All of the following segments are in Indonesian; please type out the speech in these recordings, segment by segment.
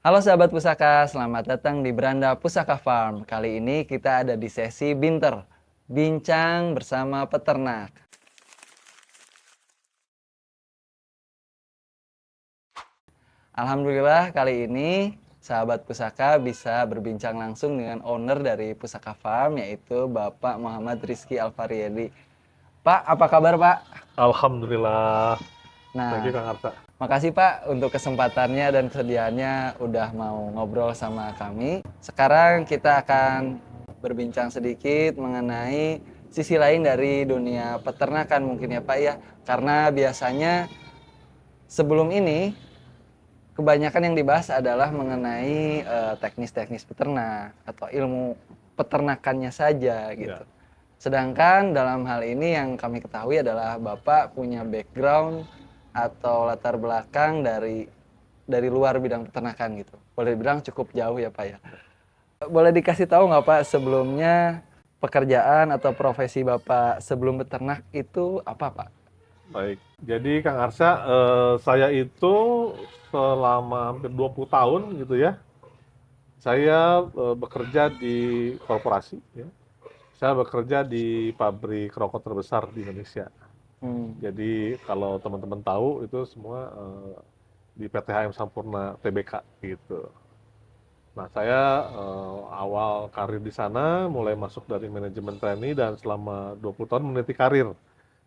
Halo sahabat pusaka, selamat datang di Beranda Pusaka Farm. Kali ini kita ada di sesi Binter, bincang bersama peternak. Alhamdulillah kali ini sahabat pusaka bisa berbincang langsung dengan owner dari Pusaka Farm, yaitu Bapak Muhammad Rizky Alfariedi. Pak, apa kabar Pak? Alhamdulillah. Thank you Nah, Kang Arta. makasih Pak untuk kesempatannya dan kesediaannya udah mau ngobrol sama kami. Sekarang kita akan berbincang sedikit mengenai sisi lain dari dunia peternakan mungkin ya Pak ya. Karena biasanya sebelum ini kebanyakan yang dibahas adalah mengenai teknis-teknis peternak atau ilmu peternakannya saja gitu. Ya, Sedangkan dalam hal ini yang kami ketahui adalah Bapak punya background atau latar belakang dari luar bidang peternakan gitu. Boleh dibilang cukup jauh ya Pak ya. Boleh dikasih tahu nggak Pak sebelumnya pekerjaan atau profesi Bapak sebelum beternak itu apa Pak? baik. Jadi Kang Arsa, saya itu selama hampir 20 tahun gitu ya, saya bekerja di korporasi. Ya. Saya bekerja di pabrik rokok terbesar di Indonesia. Hmm. Jadi kalau teman-teman tahu itu semua di PT HM Sampurna Tbk gitu. Nah, saya awal karir di sana mulai masuk dari manajemen trainee dan selama 20 tahun meniti karir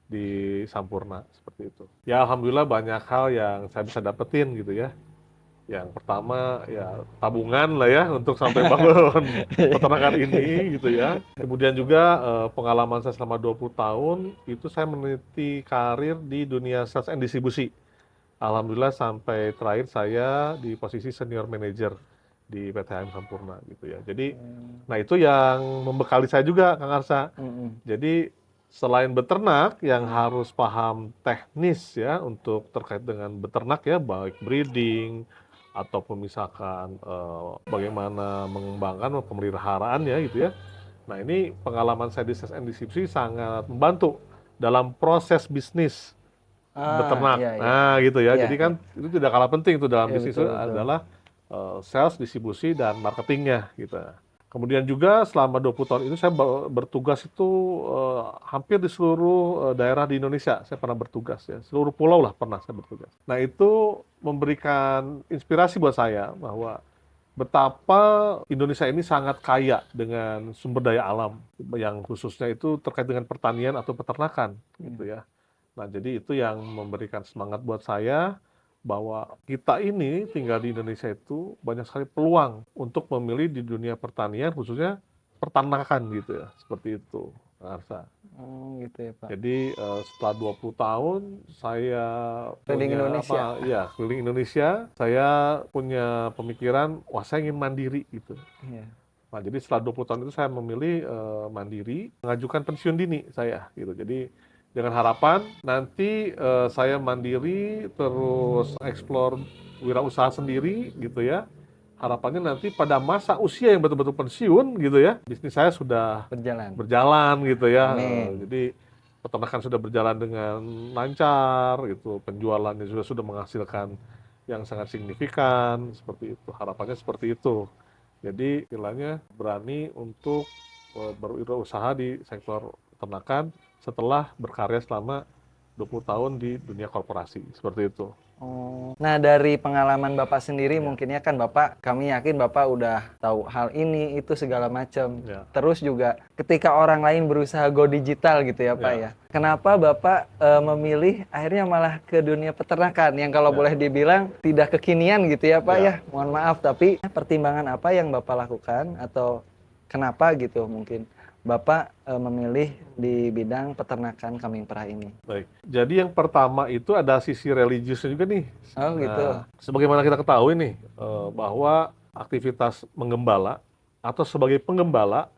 di Sampurna seperti itu. Ya alhamdulillah banyak hal yang saya bisa dapetin gitu ya. Yang pertama ya tabungan lah ya untuk sampai bangun peternakan ini gitu ya. Kemudian juga pengalaman saya selama 20 tahun itu saya meniti karir di dunia sales and distribusi. Alhamdulillah sampai terakhir saya di posisi senior manager di PT HM Sampurna gitu ya. Jadi nah itu yang membekali saya juga Kang Arsa. Hmm. Jadi selain beternak yang harus paham teknis ya untuk terkait dengan beternak ya, baik breeding ataupun misalkan bagaimana mengembangkan pemeliharaan ya gitu ya. Nah ini pengalaman saya di sales and distribusi sangat membantu dalam proses bisnis Ah, beternak. iya iya. Nah gitu ya. Iya, Jadi iya. kan itu tidak kalah penting itu dalam Iya bisnis betul itu betul. adalah sales, distribusi dan marketingnya gitu. Kemudian juga selama 20 tahun itu saya bertugas itu hampir di seluruh daerah di Indonesia. Saya pernah bertugas ya. Seluruh pulau lah pernah saya bertugas. Nah, itu memberikan inspirasi buat saya bahwa betapa Indonesia ini sangat kaya dengan sumber daya alam yang khususnya itu terkait dengan pertanian atau peternakan gitu ya. Nah, jadi itu yang memberikan semangat buat saya bahwa kita ini tinggal di Indonesia itu banyak sekali peluang untuk memilih di dunia pertanian, khususnya peternakan gitu ya, seperti itu, Kang Arsa. Oh gitu ya Pak. Jadi setelah 20 tahun saya Keliling punya Indonesia. apa ya keliling Indonesia, saya punya pemikiran, wah saya ingin mandiri gitu. Iya. Nah, jadi setelah 20 tahun itu saya memilih mandiri, mengajukan pensiun dini saya gitu. Jadi dengan harapan nanti saya mandiri terus eksplor wirausaha sendiri gitu ya. Harapannya nanti pada masa usia yang betul-betul pensiun gitu ya, bisnis saya sudah Berjalan. berjalan gitu ya. Amin. Jadi peternakan sudah berjalan dengan lancar gitu, penjualannya sudah menghasilkan yang sangat signifikan seperti itu. Harapannya seperti itu. Jadi istilahnya berani untuk berwirausaha di sektor peternakan setelah berkarya selama 20 tahun di dunia korporasi. Seperti itu. Oh. Nah, dari pengalaman Bapak sendiri Ya, mungkin ya kan Bapak, kami yakin Bapak udah tahu hal ini itu segala macam. ya, Terus juga ketika orang lain berusaha go digital gitu ya Pak ya. ya, Kenapa Bapak memilih akhirnya malah ke dunia peternakan yang kalau ya, boleh dibilang tidak kekinian gitu ya Pak ya. ya. Mohon maaf, tapi pertimbangan apa yang Bapak lakukan atau kenapa gitu mungkin Bapak memilih di bidang peternakan kambing perah ini? Baik. Jadi yang pertama itu ada sisi religiusnya juga nih. Oh gitu. Nah, sebagaimana kita ketahui nih, bahwa aktivitas menggembala atau sebagai penggembala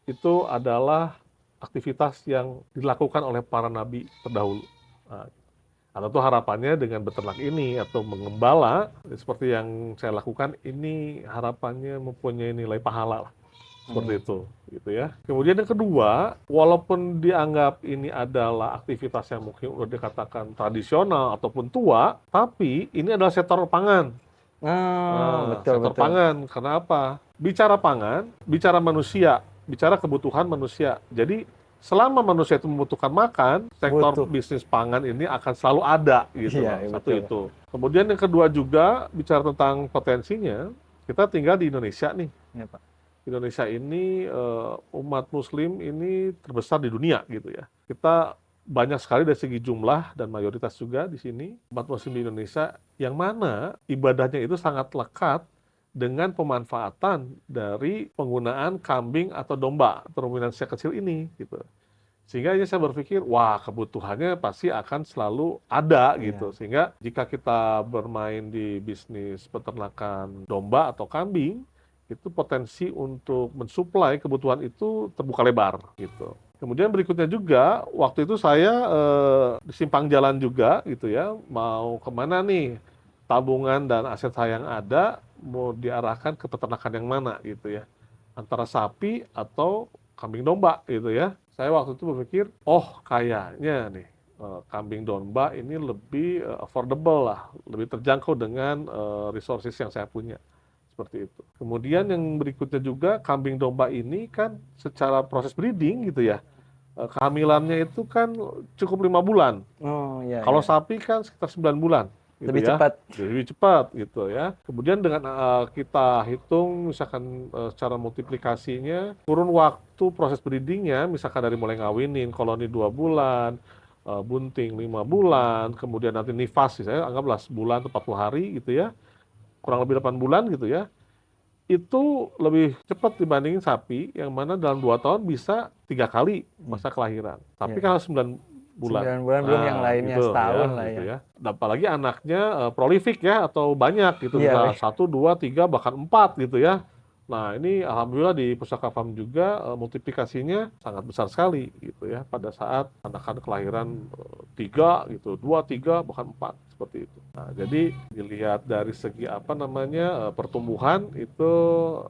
itu adalah aktivitas yang dilakukan oleh para nabi terdahulu. Nah, atau tuh harapannya dengan beternak ini atau mengembala seperti yang saya lakukan ini harapannya mempunyai nilai pahala lah. Seperti itu, gitu ya. Kemudian yang kedua, walaupun dianggap ini adalah aktivitas yang mungkin udah dikatakan tradisional ataupun tua, tapi ini adalah sektor pangan. Oh, betul Sektor betul. pangan. Karena apa? Bicara pangan, bicara manusia, bicara kebutuhan manusia. Jadi selama manusia itu membutuhkan makan, sektor Butuh. bisnis pangan ini akan selalu ada gitu Iya, loh. iya, Satu betul. itu. Kemudian yang kedua juga bicara tentang potensinya, kita tinggal di Indonesia nih. Iya, Pak. Indonesia ini umat Muslim ini terbesar di dunia gitu ya. Kita banyak sekali dari segi jumlah dan mayoritas juga di sini umat Muslim di Indonesia yang mana ibadahnya itu sangat lekat dengan pemanfaatan dari penggunaan kambing atau domba atau ruminansia kecil ini gitu. Sehingga ini saya berpikir, wah kebutuhannya pasti akan selalu ada Iya. gitu. Sehingga jika kita bermain di bisnis peternakan domba atau kambing, itu potensi untuk mensuplai kebutuhan itu terbuka lebar gitu. Kemudian berikutnya juga, waktu itu saya di simpang jalan juga gitu ya, mau kemana nih tabungan dan aset saya yang ada, mau diarahkan ke peternakan yang mana gitu ya. Antara sapi atau kambing domba gitu ya. Saya waktu itu berpikir, oh kayaknya nih kambing domba ini lebih affordable lah, lebih terjangkau dengan resources yang saya punya. Seperti itu. Kemudian yang berikutnya juga kambing domba ini kan secara proses breeding gitu ya, kehamilannya itu kan cukup 5 bulan. Oh, iya Kalau iya. sapi kan sekitar 9 bulan gitu Lebih ya. cepat. Lebih cepat gitu ya. Kemudian dengan kita hitung misalkan secara multiplikasinya, kurun waktu proses breedingnya misalkan dari mulai ngawinin koloni 2 bulan, bunting 5 bulan, kemudian nanti nifas saya anggaplah sebulan atau 40 hari gitu ya, kurang lebih 8 bulan gitu ya. Itu lebih cepat dibandingin sapi yang mana dalam 2 tahun bisa 3 kali Hmm. masa kelahiran. Tapi Iya. kan harus 9 bulan. 9 bulan belum yang Nah, lainnya gitu setahun ya, lah gitu ya. ya. Dan apalagi anaknya prolific ya atau banyak gitu, Iya, bisa weh. 1, 2, 3 bahkan 4 gitu ya. Nah, ini alhamdulillah di Pusaka Farm juga multiplikasinya sangat besar sekali gitu ya pada saat anak-anak kelahiran 3 gitu, 2, 3 bahkan 4 seperti itu. Nah, jadi dilihat dari segi apa namanya pertumbuhan itu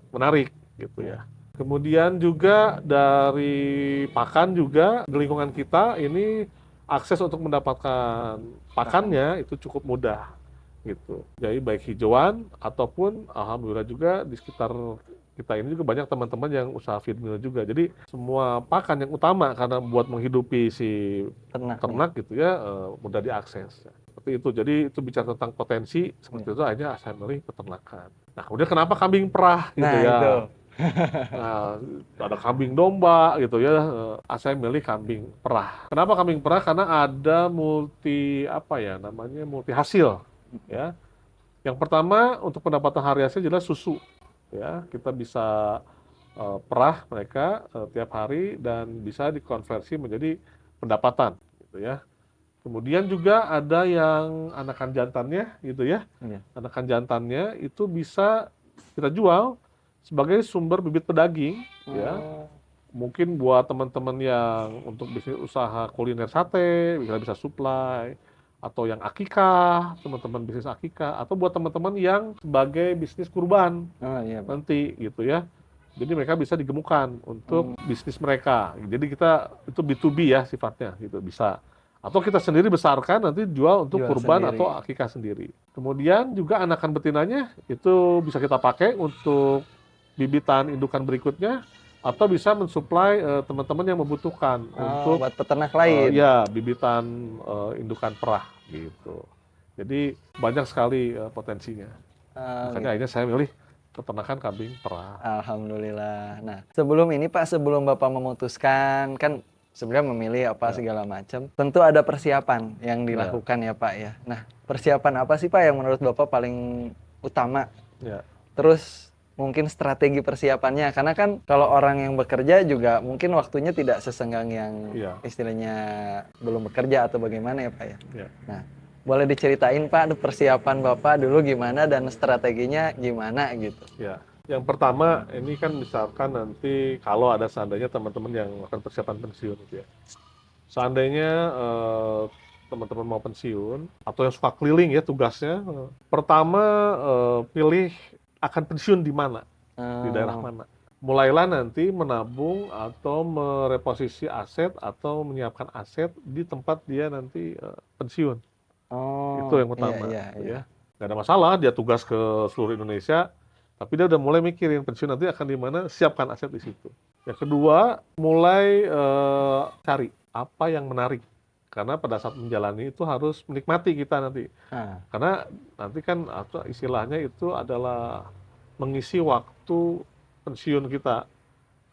menarik gitu Iya. ya. Kemudian juga dari pakan juga di lingkungan kita ini akses untuk mendapatkan Pakan. pakannya itu cukup mudah gitu. Jadi baik hijauan ataupun alhamdulillah juga di sekitar kita ini juga banyak teman-teman yang usaha feed mill juga. Jadi semua pakan yang utama karena buat menghidupi si Ternaknya. ternak gitu ya mudah diakses. Seperti itu. Jadi itu bicara tentang potensi Iya. seperti itu akhirnya saya milih peternakan. Nah, kemudian kenapa kambing perah gitu Nah, itu. ya? Nah, ada kambing domba gitu ya, saya milih kambing perah. Kenapa kambing perah? Karena ada multi apa ya namanya multi hasil ya. Yang pertama untuk pendapatan hariannya jelas susu ya. Kita bisa perah mereka tiap hari dan bisa dikonversi menjadi pendapatan gitu ya. Kemudian juga ada yang anakan jantannya gitu ya. Iya. Anakan jantannya itu bisa kita jual sebagai sumber bibit pedaging ya. Oh, Mungkin buat teman-teman yang untuk bisnis usaha kuliner sate bisa supply, atau yang akikah, teman-teman bisnis akikah, atau buat teman-teman yang sebagai bisnis kurban oh iya, Pak. nanti gitu ya. Jadi mereka bisa digemukan untuk Hmm. bisnis mereka. Jadi kita itu B2B ya sifatnya gitu bisa. Atau kita sendiri besarkan nanti jual untuk Jual kurban sendiri. atau akikah sendiri. Kemudian juga anakan betinanya itu bisa kita pakai untuk bibitan indukan berikutnya atau bisa mensuplai teman-teman yang membutuhkan Oh, untuk buat peternak lain. ya bibitan indukan perah gitu. Jadi banyak sekali potensinya. Oh, Makanya gitu. akhirnya saya milih peternakan kambing perah. Alhamdulillah. Nah, sebelum ini Pak, sebelum Bapak memutuskan, kan sebenarnya memilih apa Ya, segala macam, tentu ada persiapan yang ya, dilakukan ya Pak ya. Nah, persiapan apa sih Pak yang menurut Bapak paling utama? ya, Terus mungkin strategi persiapannya, karena kan kalau orang yang bekerja juga mungkin waktunya tidak sesenggang yang ya, istilahnya belum bekerja atau bagaimana ya Pak ya. ya. Nah, boleh diceritain Pak persiapan Bapak dulu gimana dan strateginya gimana gitu. Ya, yang pertama ini kan misalkan nanti kalau ada seandainya teman-teman yang akan persiapan pensiun gitu ya. Seandainya teman-teman mau pensiun atau yang suka keliling ya tugasnya, pertama pilih akan pensiun di mana, di daerah Oh, mana. Mulailah nanti menabung atau mereposisi aset atau menyiapkan aset di tempat dia nanti pensiun. Itu oh, yang iya pertama, iya gitu iya. ya. nggak ada masalah, dia tugas ke seluruh Indonesia, tapi dia udah mulai mikirin pensiun nanti akan di mana, siapkan aset di situ. Yang kedua, mulai cari apa yang menarik. Karena pada saat menjalani itu harus menikmati kita nanti. Ah, Karena nanti kan istilahnya itu adalah mengisi waktu pensiun kita,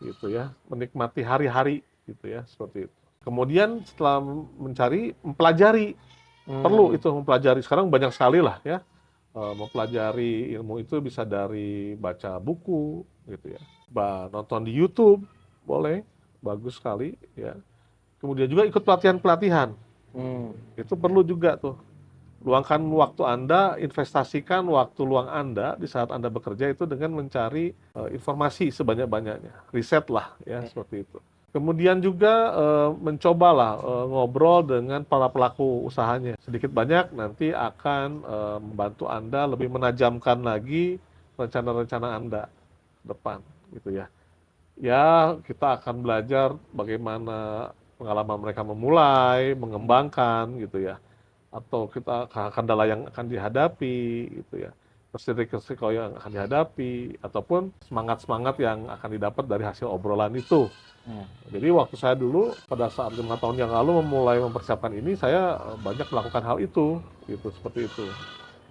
gitu ya, menikmati hari-hari, gitu ya, seperti itu. Kemudian setelah mencari, mempelajari, perlu hmm, itu mempelajari. Sekarang banyak sekali lah ya, mempelajari ilmu itu bisa dari baca buku, gitu ya, nonton di YouTube, boleh, bagus sekali ya. Kemudian juga ikut pelatihan-pelatihan, hmm. itu perlu juga tuh. Luangkan waktu Anda, investasikan waktu luang Anda di saat Anda bekerja itu dengan mencari informasi sebanyak-banyaknya. Riset lah ya, seperti itu. Kemudian juga mencobalah ngobrol dengan para pelaku usahanya. Sedikit banyak nanti akan membantu Anda lebih menajamkan lagi rencana-rencana Anda depan gitu ya. Ya, kita akan belajar bagaimana pengalaman mereka memulai, mengembangkan gitu ya, atau kita kendala yang akan dihadapi gitu ya, resiko yang akan dihadapi, ataupun semangat-semangat yang akan didapat dari hasil obrolan itu. Ya. Jadi waktu saya dulu pada saat 5 tahun yang lalu memulai mempersiapkan ini, saya banyak melakukan hal itu, gitu seperti itu.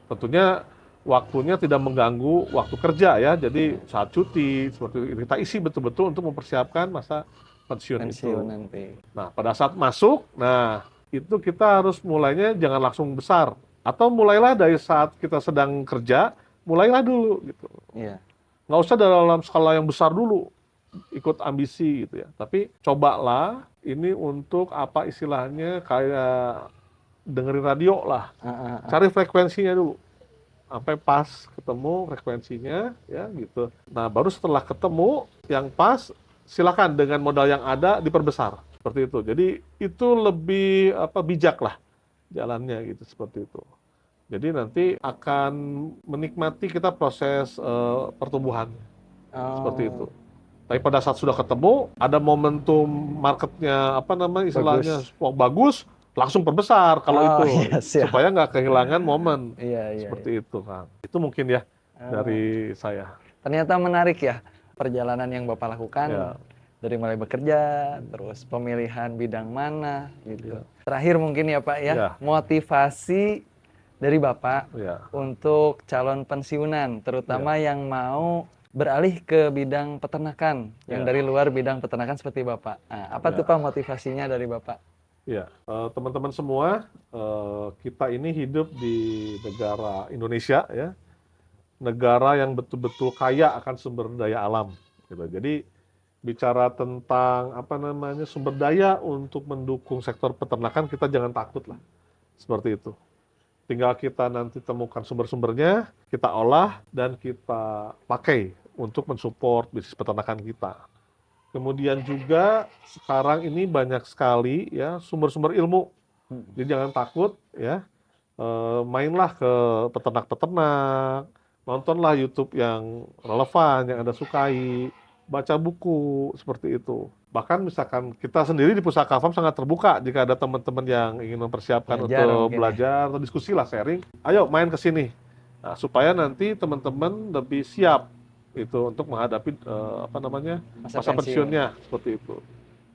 Tentunya waktunya tidak mengganggu waktu kerja ya, jadi saat cuti seperti itu, kita isi betul-betul untuk mempersiapkan masa pensiun Pensiun itu. nanti. Nah, pada saat masuk, nah itu kita harus mulainya jangan langsung besar. Atau mulailah dari saat kita sedang kerja, mulailah dulu gitu. Iya. Nggak usah dalam skala yang besar dulu, ikut ambisi gitu ya. Tapi cobalah ini untuk apa istilahnya kayak dengerin radio lah. Ah, ah, ah. Cari frekuensinya dulu. Sampai pas ketemu frekuensinya ya gitu. Nah, baru setelah ketemu yang pas, silakan dengan modal yang ada diperbesar seperti itu. Jadi itu lebih bijak lah jalannya gitu seperti itu. Jadi nanti akan menikmati kita proses pertumbuhan seperti itu. Oh, Tapi pada saat sudah ketemu, ada momentum marketnya istilahnya bagus. bagus, langsung perbesar kalau Oh, itu iya siap. supaya nggak kehilangan momen Iya, iya, iya. seperti itu kan. Itu mungkin ya Ah, dari saya. ternyata menarik ya perjalanan yang Bapak lakukan Ya, dari mulai bekerja, terus pemilihan bidang mana gitu. ya, Terakhir mungkin ya Pak ya, ya, motivasi dari Bapak ya, untuk calon pensiunan, ya, terutama yang mau beralih ke bidang peternakan, yang ya, dari luar bidang peternakan seperti Bapak. Nah, apa tuh ya, Pak motivasinya dari Bapak? ya. Teman-teman semua, kita ini hidup di negara Indonesia ya, negara yang betul-betul kaya akan sumber daya alam. Gitu. Jadi bicara tentang sumber daya untuk mendukung sektor peternakan, kita jangan takut lah seperti itu. Tinggal kita nanti temukan sumber-sumbernya, kita olah dan kita pakai untuk mensupport bisnis peternakan kita. Kemudian juga sekarang ini banyak sekali ya sumber-sumber ilmu. Jadi jangan takut ya. Mainlah ke peternak-peternak, nontonlah YouTube yang relevan, yang Anda sukai, baca buku, seperti itu. Bahkan misalkan kita sendiri di Pusaka Farm sangat terbuka jika ada teman-teman yang ingin mempersiapkan Belajar untuk mungkin ya. belajar atau diskusi lah, sharing, ayo main ke sini. Nah, supaya nanti teman-teman lebih siap itu untuk menghadapi masa Pensiun. pensiunnya, seperti itu.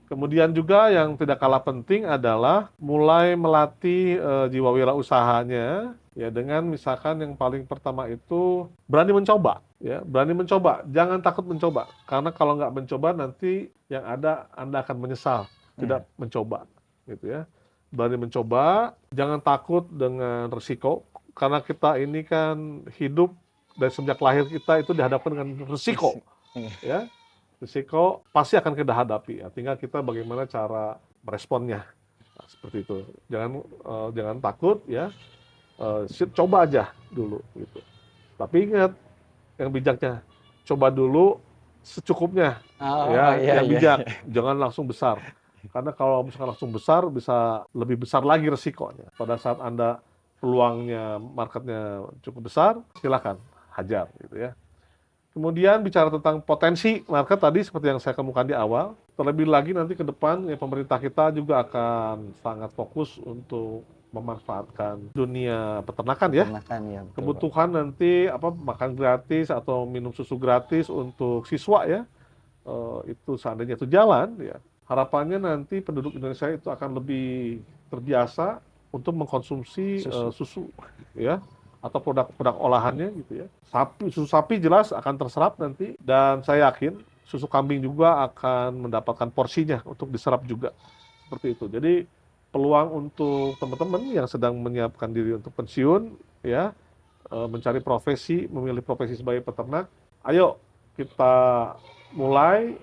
Kemudian juga yang tidak kalah penting adalah mulai melatih jiwa wirausahanya ya dengan misalkan yang paling pertama itu berani mencoba ya, berani mencoba, jangan takut mencoba karena kalau nggak mencoba nanti yang ada Anda akan menyesal tidak mencoba gitu ya. Berani mencoba, jangan takut dengan risiko karena kita ini kan hidup dari sejak lahir kita itu dihadapkan dengan risiko Iya. ya. Risiko pasti akan kita hadapi ya. Tinggal kita bagaimana cara meresponnya. Nah, seperti itu. Jangan takut ya. Coba aja dulu gitu. Tapi ingat yang bijaknya, coba dulu secukupnya. Oh, Ya, iya, yang iya, bijak. iya. Jangan langsung besar. Karena kalau misalkan langsung besar bisa lebih besar lagi resikonya. Pada saat Anda peluangnya marketnya cukup besar, silakan hajar gitu ya. Kemudian bicara tentang potensi market tadi seperti yang saya kemukakan di awal, terlebih lagi nanti ke depan ya pemerintah kita juga akan sangat fokus untuk memanfaatkan dunia peternakan ya. Peternakan ya, betul, Pak. Kebutuhan nanti makan gratis atau minum susu gratis untuk siswa ya, itu seandainya itu jalan ya, harapannya nanti penduduk Indonesia itu akan lebih terbiasa untuk mengkonsumsi susu ya, atau produk-produk olahannya gitu ya. Susu sapi jelas akan terserap nanti, dan saya yakin susu kambing juga akan mendapatkan porsinya untuk diserap juga, seperti itu. Jadi peluang untuk teman-teman yang sedang menyiapkan diri untuk pensiun ya, mencari profesi, memilih profesi sebagai peternak, ayo kita mulai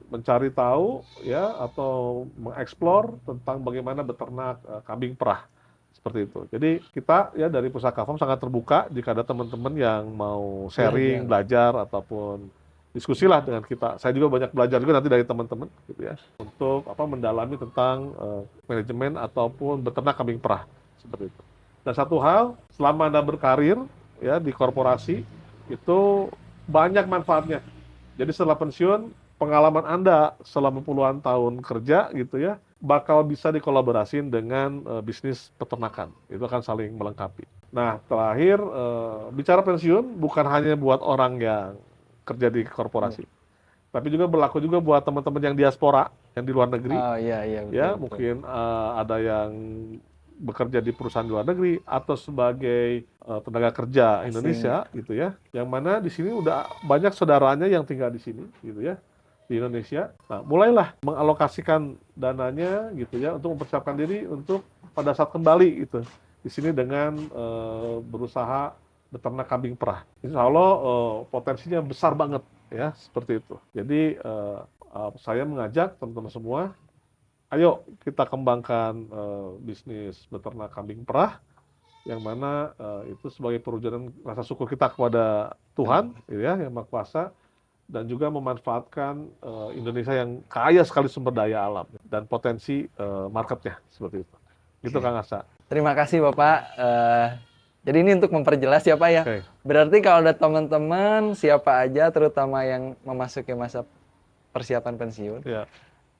mencari tahu ya, atau mengeksplor tentang bagaimana beternak kambing perah, seperti itu. Jadi kita ya dari Pusaka Farm sangat terbuka jika ada teman-teman yang mau sharing, belajar ataupun diskusi lah dengan kita. Saya juga banyak belajar juga nanti dari teman-teman gitu ya, untuk mendalami tentang manajemen ataupun beternak kambing perah, seperti itu. Dan satu hal, selama Anda berkarir ya di korporasi, itu banyak manfaatnya. Jadi setelah pensiun, pengalaman Anda selama puluhan tahun kerja gitu ya, bakal bisa dikolaborasiin dengan bisnis peternakan. Itu akan saling melengkapi. Nah, terakhir, bicara pensiun bukan hanya buat orang yang kerja di korporasi, tapi juga berlaku juga buat teman-teman yang diaspora, yang di luar negeri. Oh iya, iya, betul, Ya, betul. mungkin ada yang bekerja di perusahaan di luar negeri atau sebagai tenaga kerja Indonesia gitu ya, yang mana di sini udah banyak saudaranya yang tinggal di sini gitu ya, di Indonesia. Nah, mulailah mengalokasikan dananya gitu ya, untuk mempersiapkan diri untuk pada saat kembali gitu di sini dengan berusaha beternak kambing perah. Insya Allah potensinya besar banget ya, seperti itu. Jadi saya mengajak teman-teman semua, ayo kita kembangkan bisnis beternak kambing perah, yang mana itu sebagai perwujudan rasa syukur kita kepada Tuhan, gitu ya, yang Maha Kuasa, dan juga memanfaatkan Indonesia yang kaya sekali sumber daya alam dan potensi marketnya, seperti itu. Gitu Kang Asa. Terima kasih Bapak. Jadi ini untuk memperjelas ya Pak ya. Berarti kalau ada teman-teman siapa aja, terutama yang memasuki masa persiapan pensiun,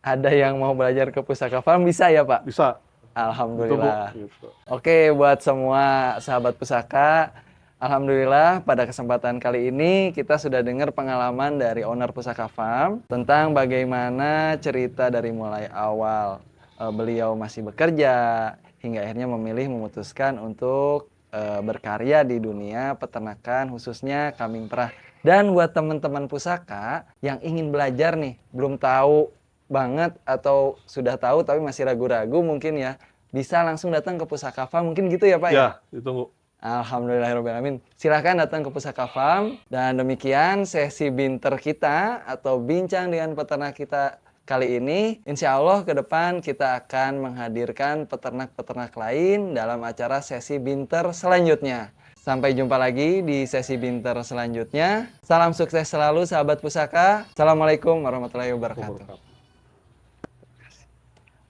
ada yang mau belajar ke Pusaka Farm, bisa ya Pak? Bisa. Alhamdulillah. Gitu. Oke, buat semua sahabat pusaka, alhamdulillah pada kesempatan kali ini kita sudah dengar pengalaman dari owner Pusaka Farm tentang bagaimana cerita dari mulai awal beliau masih bekerja hingga akhirnya memutuskan untuk berkarya di dunia peternakan, khususnya kambing perah. Dan buat teman-teman pusaka yang ingin belajar nih, belum tahu banget atau sudah tahu tapi masih ragu-ragu mungkin ya, bisa langsung datang ke Pusaka Farm, mungkin gitu ya Pak ya? Ya, ditunggu. Alhamdulillahirrahmanirrahim. Silahkan datang ke Pusaka Farm. Dan demikian sesi binter kita atau bincang dengan peternak kita kali ini. Insya Allah ke depan kita akan menghadirkan peternak-peternak lain dalam acara sesi binter selanjutnya. Sampai jumpa lagi di sesi binter selanjutnya. Salam sukses selalu sahabat pusaka. Assalamualaikum warahmatullahi wabarakatuh.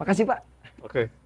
Makasih Pak. Oke.